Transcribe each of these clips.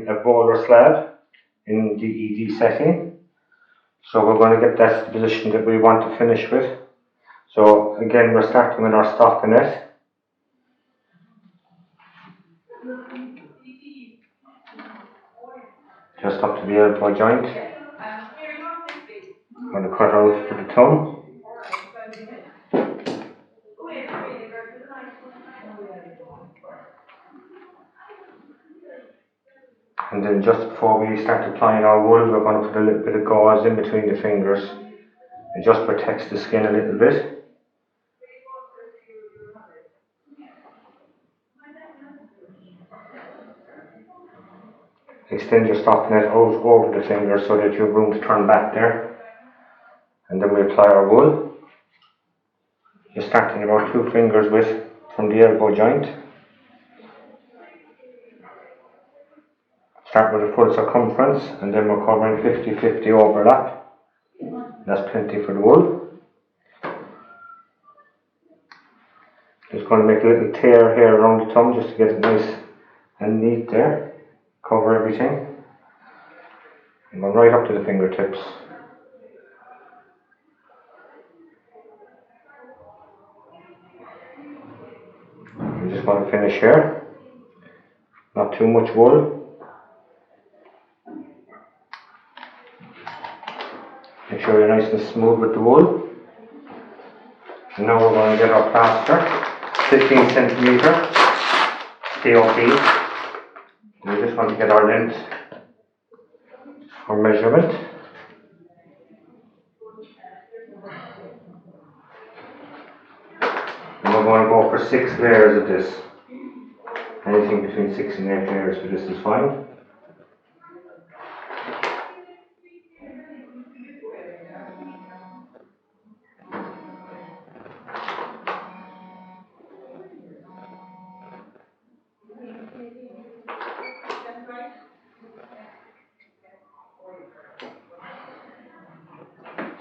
using a Volar Slab in the ED setting. So we're going to get that to the position that we want to finish with. So again, we're starting with our stockinette. Just up to the elbow joint. I'm going to cut out for the thumb. And then just before we start applying our wool, we're going to put a little bit of gauze in between the fingers. It just protects the skin a little bit. Extend your stockinette out over the fingers so that you have room to turn back there. And then we apply our wool. You're starting about 2 fingers width from the elbow joint. Start with a full circumference, and then we're covering 50-50 overlap. That's plenty for the wool. Just going to make a little tear here around the thumb just to get it nice and neat there. Cover everything. And go right up to the fingertips. I'm just going to finish here. Not too much wool. Make sure you're nice and smooth with the wool. And now we're going to get our plaster, 15 centimeter POP. We just want to get our length or measurement. And we're going to go for 6 layers of this. Anything between 6 and 8 layers for this is fine.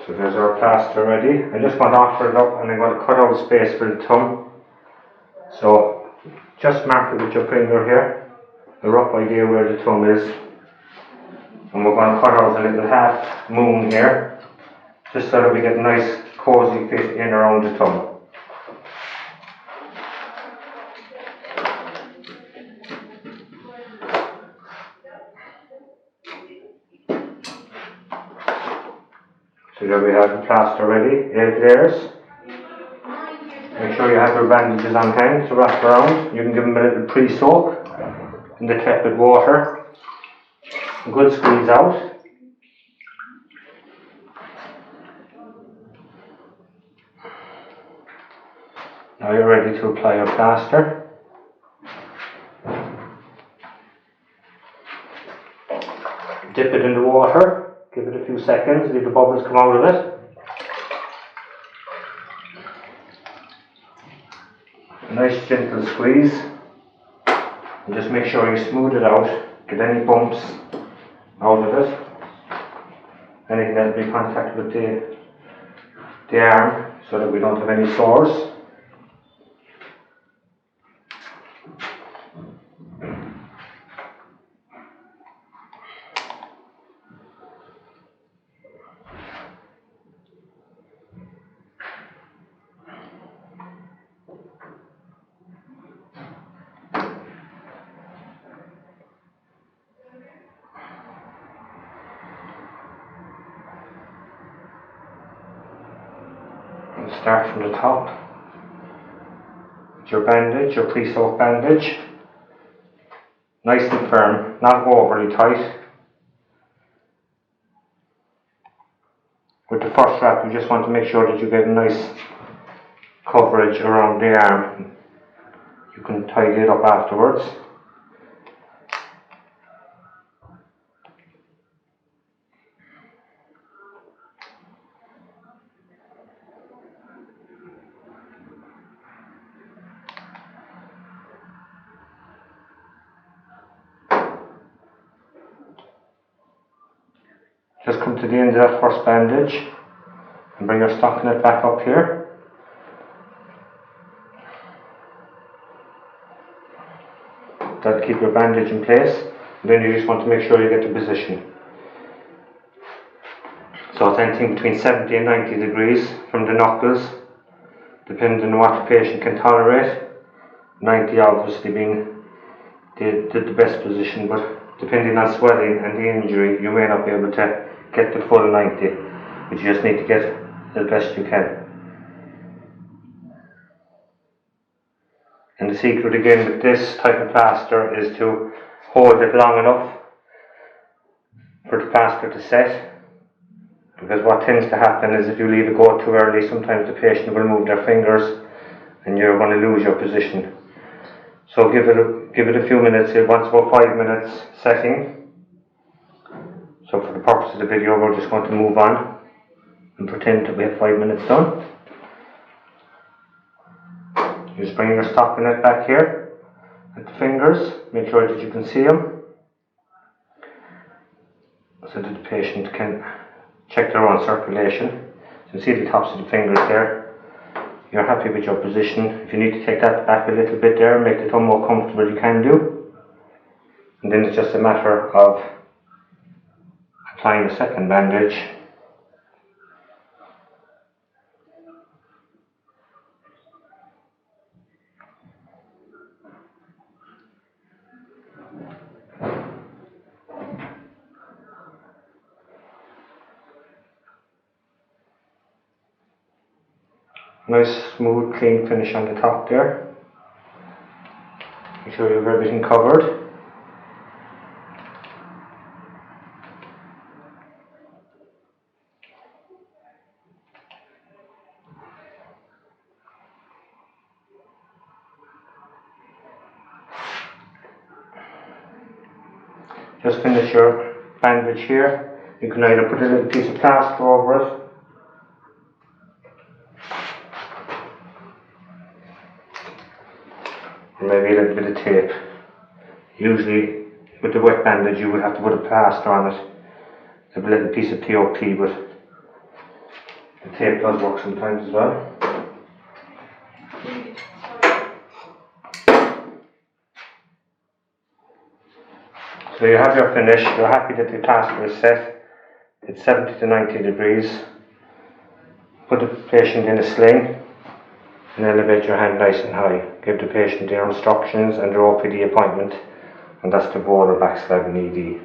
So there's our plaster ready. I just want to offer it up, and I'm going to cut out space for the thumb. So just mark it with your finger here, a rough idea where the thumb is. And we're going to cut out a little half moon here, just so that we get a nice cozy fit in around the thumb. So there we have the plaster ready, 8 layers. Make sure you have your bandages on hand to wrap around. You can give them a little pre-soak in the tepid water. A good squeeze out. Now you're ready to apply your plaster. Dip it in the water. Give it a few seconds, leave the bubbles come out of it. A nice gentle squeeze. And just make sure you smooth it out. Get any bumps out of it. Anything that will be contact with the arm so that we don't have any sores. Start from the top with your bandage, your pre-soaked bandage, nice and firm, not overly tight. With the first wrap, you just want to make sure that you get a nice coverage around the arm. You can tidy it up afterwards. Just come to the end of that first bandage and bring your stockinette back up here. That'll keep your bandage in place. Then you just want to make sure you get the position. So it's anything between 70 and 90 degrees from the knuckles, depending on what the patient can tolerate. 90 obviously being the best position, but depending on swelling and the injury, you may not be able to get the full 90, but you just need to get the best you can. And the secret again with this type of plaster is to hold it long enough for the plaster to set. Because what tends to happen is if you leave it go too early, sometimes the patient will move their fingers and you're going to lose your position. So give it a few minutes. It wants about 5 minutes setting. So for the purpose of the video, we're just going to move on and pretend that we have 5 minutes done. You just bring your stockinette back here at the fingers. Make sure that you can see them, so that the patient can check their own circulation. So you see the tops of the fingers there. You're happy with your position. If you need to take that back a little bit there, make the thumb more comfortable, you can do. And then it's just a matter of applying a second bandage. Nice smooth clean finish on the top there. Make sure you have everything covered. Just finish your bandage here. You can either put a little piece of plaster over it, or maybe a little bit of tape. Usually with the wet bandage you would have to put a plaster on it, a little piece of TOP, but the tape does work sometimes as well. So you have your finish. You're happy that the plaster is set. It's 70 to 90 degrees. Put the patient in a sling and elevate your hand nice and high. Give the patient their instructions and their OPD appointment, and that's the Volar Slab and ED.